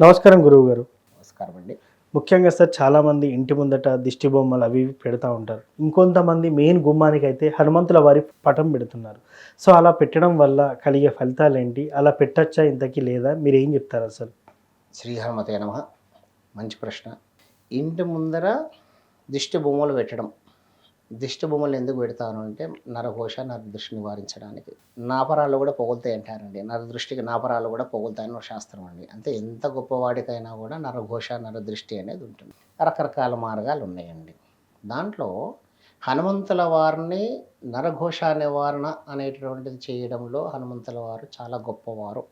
నమస్కారం గురువు గారు. నమస్కారం అండి. ముఖ్యంగా సార్ చాలామంది ఇంటి ముందట దిష్టి బొమ్మలు అవి ఇవి పెడతా ఉంటారు. ఇంకొంతమంది మెయిన్ గుమ్మానికైతే హనుమంతుల వారి పటం పెడుతున్నారు. సో అలా పెట్టడం వల్ల కలిగే ఫలితాలేంటి? అలా పెట్టచ్చా ఇంతకి లేదా? మీరేం చెప్తారు అసలు? శ్రీహనుమతే నమః. మంచి ప్రశ్న. ఇంటి ముందర దిష్టి బొమ్మలు పెట్టడం. దిష్టి బొమ్మలు ఎందుకు పెడతాను అంటే నరఘోష, నరదృష్టి నివారించడానికి. నాపరాలు కూడా పొగులుతాయి అంటారండి. నరదృష్టికి నాపరాలు కూడా పొగులుతాయని ఒక శాస్త్రం అండి. అంటే ఎంత గొప్పవాడికైనా కూడా నరఘోష, నరదృష్టి అనేది ఉంటుంది. రకరకాల మార్గాలు ఉన్నాయండి. దాంట్లో హనుమంతుల వారిని నరఘోష నివారణ అనేటటువంటిది చేయడంలో హనుమంతుల వారు చాలా గొప్పవారు.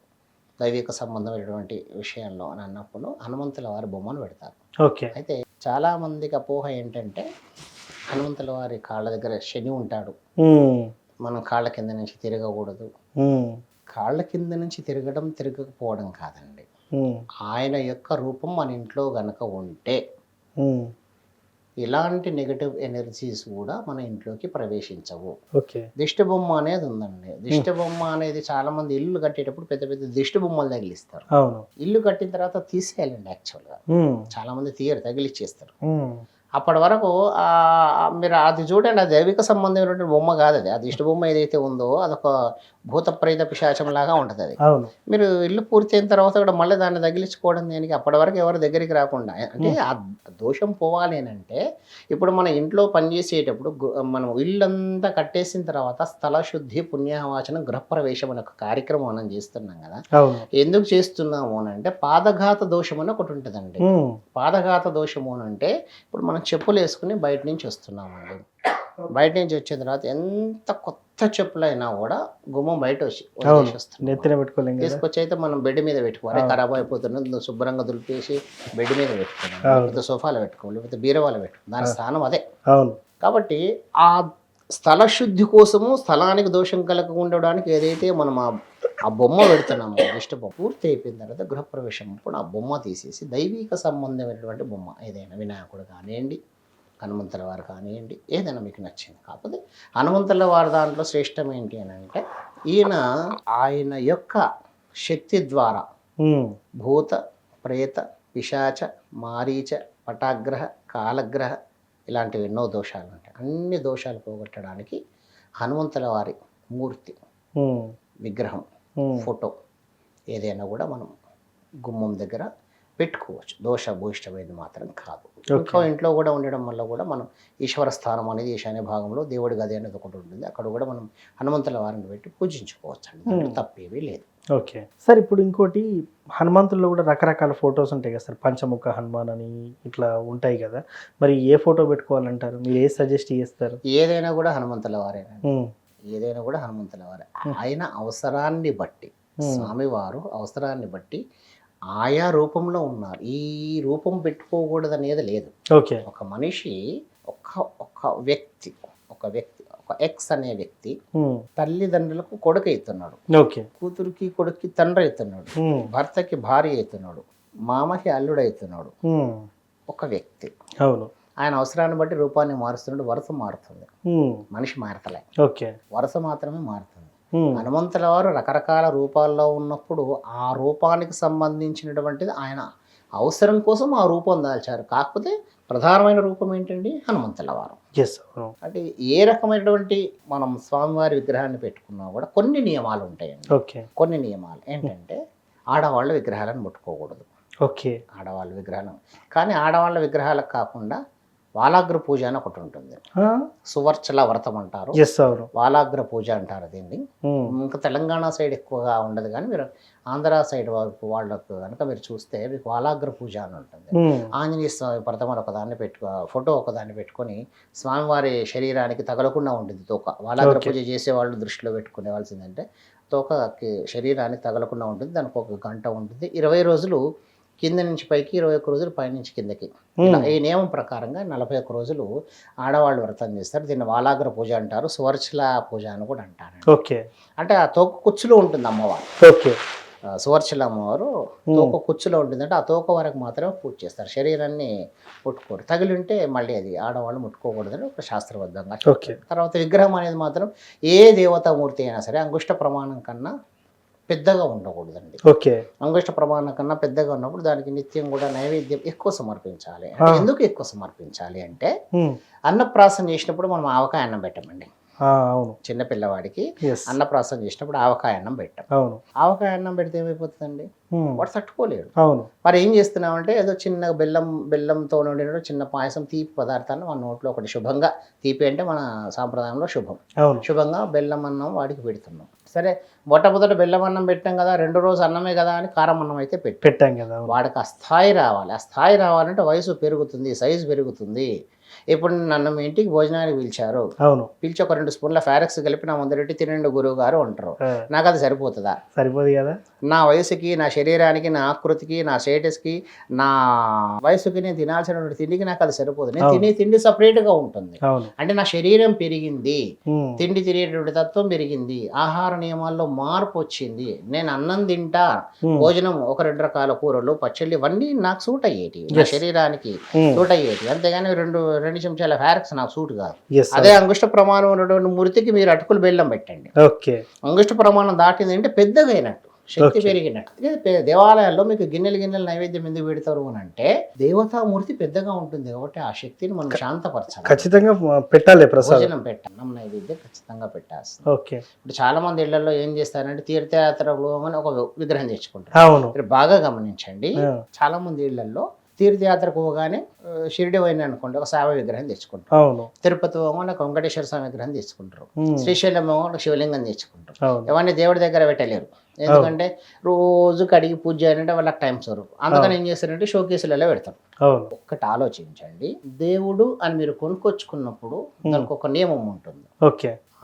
దైవిక సంబంధమైనటువంటి విషయంలో అని అన్నప్పుడు హనుమంతుల వారి బొమ్మను పెడతారు. ఓకే. అయితే చాలామందికి అపోహ ఏంటంటే హనుమంతుల వారి కాళ్ళ దగ్గర శని ఉంటాడు, హ్మ్. మనం కాళ్ళ కింద నుంచి తిరగకూడదు. హ్మ్. కాళ్ళ కింద నుంచి తిరగడం తిరగకపోవడం కాదండి, హ్మ్. ఆయన యొక్క రూపం మన ఇంట్లో గనక ఉంటే హ్మ్. ఇలాంటి నెగటివ్ ఎనర్జీస్ కూడా మన ఇంట్లోకి ప్రవేశించవు. ఓకే. దిష్టి బొమ్మ అనేది ఉందండి. దిష్టి బొమ్మ అనేది చాలా మంది ఇల్లు కట్టేటప్పుడు పెద్ద పెద్ద దిష్టి బొమ్మలు తగిలిస్తారు. అవును. ఇల్లు కట్టిన తర్వాత తీసేయాలండి యాక్చువల్గా. హ్మ్. చాలా మంది తీయరు, తగిలిచ్చేస్తారు. హ్మ్. అప్పటి వరకు మీరు అది చూడండి, అది దైవిక సంబంధమైనటువంటి బొమ్మ కాదు అది. ఆ దిష్టి బొమ్మ ఏదైతే ఉందో అదొక భూత ప్రేత పిశాచం లాగా ఉంటుంది అది. అవును. మీరు ఇల్లు పూర్తయిన తర్వాత కూడా మళ్ళీ దాన్ని తగిలించుకోవడం దేనికి? అప్పటి వరకు ఎవరు దగ్గరికి రాకుండా. అంటే ఆ దోషం పోవాలి అని అంటే ఇప్పుడు మన ఇంట్లో పనిచేసేటప్పుడు మనం ఇల్లంతా కట్టేసిన తర్వాత స్థల శుద్ధి, పుణ్యవాచనం, గృహప్రవేశం అనే ఒక కార్యక్రమం మనం చేస్తున్నాం కదా. అవును. ఎందుకు చేస్తున్నాము అని అంటే పాదఘాత దోషం అని ఒకటి ఉంటుందండి. హ్మ్. పాదఘాత దోషము అని అంటే ఇప్పుడు మనం చెప్పులు వేసుకుని బయట నుంచి వస్తున్నామండి. బయట నుంచి వచ్చిన తర్వాత ఎంత కొత్త చెప్పులైనా కూడా గుమ్మం బయట అవును. వదిలేసి నెత్తిన పెట్టుకోలేం కదా. తీసుకొచ్చి అయితే మనం బెడ్ మీద పెట్టుకోవాలి. అవును. ఖరాబ్ అయిపోతున్నది శుభ్రంగా దులిపేసి బెడ్ మీద పెట్టుకున్నాం, అవును. లేకపోతే సోఫాలో పెట్టుకోవాలి, లేకపోతే బీరవాలో పెట్టుకోవాలి. దాని స్థానం అదే. అవును. కాబట్టి ఆ స్థల శుద్ధి కోసము, స్థలానికి దోషం కలగకుండా ఉండడానికి ఏదైతే మనం ఆ బొమ్మ పెడుతున్నాము, దిష్టి బొమ్మ పూర్తి అయిపోయిన తర్వాత గృహప్రవేశం అప్పుడు ఆ బొమ్మ తీసేసి దైవిక సంబంధమైనటువంటి బొమ్మ ఏదైనా వినాయకుడు కానివ్వండి, హనుమంతుల వారు కానివ్వండి, ఏదైనా మీకు నచ్చింది. కాకపోతే హనుమంతుల వారి దాంట్లో శ్రేష్టం ఏంటి అని అంటే ఆయన యొక్క శక్తి ద్వారా హ్మ్. భూత, ప్రేత, పిశాచ, మారీచ, పటాగ్రహ, కాలగ్రహ ఇలాంటివి ఎన్నో దోషాలు ఉంటాయి. అన్ని దోషాలు పోగొట్టడానికి హనుమంతుల వారి మూర్తి, హ్మ్. విగ్రహం, ఫోటో ఏదైనా కూడా మనం గుమ్మం దగ్గర పెట్టుకోవచ్చు. దోషభూయిష్టమైనది మాత్రం కాదు. ఇంకా ఇంట్లో కూడా ఉండడం వల్ల కూడా మనం ఈశ్వర స్థానం అనేది ఈశాన్య భాగంలో దేవుడి గది అనేది ఒకటి ఉంటుంది. అక్కడ కూడా మనం హనుమంతుల వారిని పెట్టి పూజించుకోవచ్చు అండి. దాంట్లో తప్పేమీ లేదు. Okay sir. ఇప్పుడు ఇంకోటి హనుమంతుల్లో కూడా రకరకాల ఫొటోస్ ఉంటాయి కదా సార్. పంచముఖ హనుమాన్ అని ఇట్లా ఉంటాయి కదా. మరి ఏ ఫోటో పెట్టుకోవాలంటారు? మీరు ఏ సజెస్ట్ చేస్తారు? ఏదైనా కూడా హనుమంతుల వారేనా? హ్మ్. ఏదైనా కూడా హనుమంతుల వారే. ఆయన అవసరాన్ని బట్టి, స్వామివారు అవసరాన్ని బట్టి ఆయా రూపంలో ఉన్నారు. ఈ రూపం పెట్టుకోకూడదు అనేది లేదు. ఓకే. ఒక మనిషి ఒక వ్యక్తి ఒక ఎక్స్ అనే వ్యక్తి తల్లిదండ్రులకు కొడుకు అవుతున్నాడు, ఓకే. కూతురికి కొడుక్కి తండ్రి అవుతున్నాడు, భర్తకి భార్య అవుతున్నాడు, మామకి అల్లుడు అవుతున్నాడు. ఒక వ్యక్తి అవును. ఆయన అవసరాన్ని బట్టి రూపాన్ని మారుస్తున్నాడు. వరుస మారుతుంది, మనిషి మారతలే. ఓకే. వరుస మాత్రమే మారుతుంది. హనుమంతుల వారు రకరకాల రూపాల్లో ఉన్నప్పుడు ఆ రూపానికి సంబంధించినటువంటిది ఆయన అవసరం కోసం ఆ రూపం దాల్చారు. కాకపోతే ప్రధానమైన రూపం ఏంటండి? హనుమంతుల వారు. అంటే ఏ రకమైనటువంటి మనం స్వామివారి విగ్రహాన్ని పెట్టుకున్నా కూడా కొన్ని నియమాలు ఉంటాయండి. ఓకే. కొన్ని నియమాలు ఏంటంటే ఆడవాళ్ళ విగ్రహాలను ముట్టుకోకూడదు. ఓకే. ఆడవాళ్ళ విగ్రహాలు. కానీ ఆడవాళ్ళ విగ్రహాలకు కాకుండా వాలాగ్ర పూజ అని ఒకటి ఉంటుంది. సువర్చల వ్రతం అంటారు, వాలాగ్ర పూజ అంటారు దీన్ని. ఇంకా తెలంగాణ సైడ్ ఎక్కువగా ఉండదు, కానీ మీరు ఆంధ్ర సైడ్ వాళ్ళకు కనుక మీరు చూస్తే మీకు వాలాగ్ర పూజ అని ఉంటుంది. ఆంజనేయ స్వామి ప్రతిమను ఒకదాన్ని ఫోటో ఒకదాన్ని పెట్టుకొని స్వామివారి శరీరానికి తగలకుండా ఉంటుంది తోక. వాలాగ్ర పూజ చేసేవాళ్ళు దృష్టిలో పెట్టుకునేవాల్సిందంటే తోకకి శరీరానికి తగలకుండా ఉంటుంది. దానికి ఒక గంట ఉంటుంది. 20 రోజులు కింద నుంచి పైకి, 21 రోజులు పైనుంచి కిందకి. ఈ నియమం ప్రకారంగా 41 రోజులు ఆడవాళ్ళు వ్రతం చేస్తారు. దీన్ని వాలాగ్ర పూజ అంటారు, సువర్చల పూజ అని కూడా అంటారు. ఓకే. అంటే ఆ తోక కుచ్చులో ఉంటుంది అమ్మవారు. ఓకే. సువర్చల అమ్మవారు తోక కుచ్చులో ఉంటుందంటే ఆ తోక వరకు మాత్రమే పూజ చేస్తారు. శరీరాన్ని ముట్టుకోరు. తగిలి ఉంటే మళ్ళీ అది ఆడవాళ్ళు ముట్టుకోకూడదని ఒక శాస్త్రబద్ధంగా. తర్వాత విగ్రహం అనేది మాత్రం ఏ దేవతామూర్తి అయినా సరే అంగుష్ట ప్రమాణం కన్నా పెద్దగా ఉండకూడదండి. ఓకే. అంగుష్ట ప్రమాణం కన్నా పెద్దగా ఉన్నప్పుడు దానికి నిత్యం కూడా నైవేద్యం ఎక్కువ సమర్పించాలి. అంటే ఎందుకు ఎక్కువ సమర్పించాలి అంటే అన్నప్రాసన చేసినప్పుడు మనం ఆవకాయ అన్నం పెట్టమండి. అవును. చిన్న పిల్లవాడికి అన్నప్రాసన చేసినప్పుడు ఆవకాయ అన్నం పెట్టాం. అవును. ఆవకాయ అన్నం పెడితే ఏమైపోతుందండి, వాడు తట్టుకోలేడు. అవును. మరి ఏం చేస్తున్నామంటే ఏదో చిన్న బెల్లంతో వండిన చిన్న పాయసం తీపి పదార్థాన్ని మన నోట్లో ఒకటి శుభంగా, తీపి అంటే మన సాంప్రదాయంలో శుభం, శుభంగా బెల్లం అన్నం వాడికి పెడుతున్నాం. సరే మొట్టమొదట బెల్లం అన్నం పెట్టాం కదా, 2 రోజు అన్నమే కదా అని కారం అన్నం అయితే పెట్టాం కదా. వాడికి ఆ స్థాయి రావాలి. ఆ స్థాయి రావాలంటే వయసు పెరుగుతుంది, సైజు పెరుగుతుంది. ఇప్పుడు నన్ను మీ ఇంటికి భోజనానికి పిలిచారు, పిలిచి ఒక 2 స్పూన్ల ఫారెక్స్ కలిపి నా ముందరెట్టి తినండి గురువు గారు అంటారు. నాకు అది సరిపోతుందా? సరిపోదు కదా. నా వయసుకి, నా శరీరానికి, నా ఆకృతికి, నా స్టేటస్కి, నా వయసుకి నేను తినాల్సినటువంటి తిండికి నాకు అది సరిపోదు. నేను తినే తిండి సపరేట్గా ఉంటుంది. అంటే నా శరీరం పెరిగింది, తిండి తినేటువంటి తత్వం పెరిగింది, ఆహార నియమాల్లో మార్పు వచ్చింది. నేను అన్నం తింటా, భోజనం ఒక 2 రకాల కూరలు, పచ్చళ్ళు ఇవన్నీ నాకు సూట్ అయ్యేటి, నా శరీరానికి సూట్ అయ్యేటి. అంతేగాని 2 చెంచాల ఫారెక్స్ నాకు సూట్ కాదు. అదే అంగుష్ట ప్రమాణం ఉన్నటువంటి మూర్తికి మీరు అటుకులు బెల్లం పెట్టండి. అంగుష్ట ప్రమాణం దాటింది అంటే పెద్దగా అయినట్టు, శక్తి పెరిగినట్టు. దేవాలయాల్లో మీకు గిన్నెలు నైవేద్యం ఎందుకు పెడతారు అని అంటే దేవతామూర్తి పెద్దగా ఉంటుంది కాబట్టి ఆ శక్తిని మనం శాంతపరచాలి. ఖచ్చితంగా పెట్టాలి. భోజనం పెట్టాలి, నైవేద్యం ఖచ్చితంగా పెట్టాలి. ఇప్పుడు చాలా మంది ఇళ్లలో ఏం చేస్తారంటే తీర్థయాత్రలు అని ఒక విగ్రహం తెచ్చుకుంటారు. మీరు బాగా గమనించండి, చాలా మంది ఇళ్లలో తీర్థయాత్రకు పోగానే షిరిడి పోయిన అనుకోండి ఒక సావ విగ్రహం తెచ్చుకుంటారు, తిరుపతి పోగానే ఒక వెంకటేశ్వర స్వామి విగ్రహం తెచ్చుకుంటారు, శ్రీశైలం పోగానే శివలింగం తెచ్చుకుంటారు. ఇవన్నీ దేవుడి దగ్గర పెట్టలేరు, ఎందుకంటే రోజు కడిగి పూజ చేయాలంటే వాళ్ళకి టైం సరు. అందుకని ఏం చేస్తారంటే షోకేసులలో పెడతారు. ఒక్కటి ఆలోచించండి, దేవుడు అని మీరు కొనుక్కొచ్చుకున్నప్పుడు దానికి ఒక నియమం ఉంటుంది.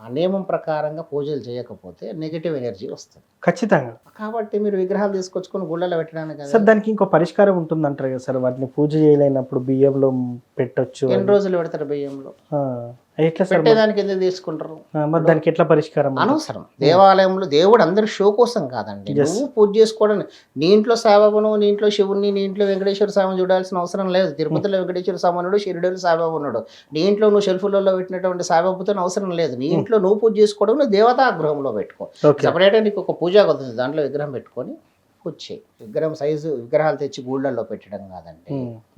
ఆ నియమం ప్రకారంగా పూజలు చేయకపోతే నెగిటివ్ ఎనర్జీ వస్తుంది ఖచ్చితంగా. కాబట్టి మీరు విగ్రహాలు తీసుకొచ్చుకొని గుళ్ళలో పెట్టడానికి సార్ దానికి ఇంకో పరిష్కారం ఉంటుంది అంటారు కదా సార్, వాటిని పూజ చేయలేనప్పుడు బియ్యంలో పెట్టొచ్చు. ఎన్ని రోజులు పెడతారు బియ్యంలో? ఎట్లా పెట్టేదానికి ఎందుకు తీసుకుంటారు? మరి దానికి ఎట్లా పరిష్కారం? అనవసరం. దేవాలయంలో దేవుడు అందరి షో కోసం కాదండి, నువ్వు పూజ చేసుకోవడానికి. నీ ఇంట్లో సాయిబాబాను, నీ ఇంట్లో శివుని, నీ ఇంట్లో వెంకటేశ్వర స్వామిని చూడాల్సిన అవసరం లేదు. తిరుపతిలో వెంకటేశ్వర స్వామి ఉన్నాడు, షిరిడీలో సాయిబాబా ఉన్నాడు. నీ ఇంట్లో నువ్వు షెల్ఫ్లలో పెట్టినటువంటి సాయిబాబాతో అవసరం లేదు. నీ ఇంట్లో నువ్వు పూజ చేసుకోవడం నువ్వు దేవతా గృహంలో పెట్టుకో. సపరేట్గా నీకు ఒక పూజా గది దాంట్లో విగ్రహం పెట్టుకొని పూజ చేయి. విగ్రహం సైజు విగ్రహాలు తెచ్చి గూళ్ళల్లో పెట్టడం కాదండి,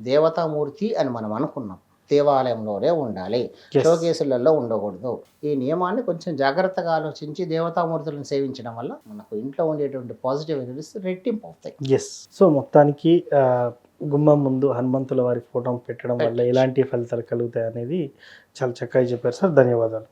దేవతామూర్తి అని మనం అనుకున్నాం దేవాలయంలోనే ఉండాలి, షోకేసులలో ఉండకూడదు. ఈ నియమాన్ని కొంచెం జాగ్రత్తగా ఆలోచించి దేవతామూర్తులను సేవించడం వల్ల మనకు ఇంట్లో ఉండేటువంటి పాజిటివ్ ఎనర్జీస్ రెట్టింపు అవుతాయి. సో మొత్తానికి గుమ్మం ముందు హనుమంతుల వారి ఫోటో పెట్టడం వల్ల ఎలాంటి ఫలితాలు కలుగుతాయి అనేది చాలా చక్కగా చెప్పారు సార్. ధన్యవాదాలు.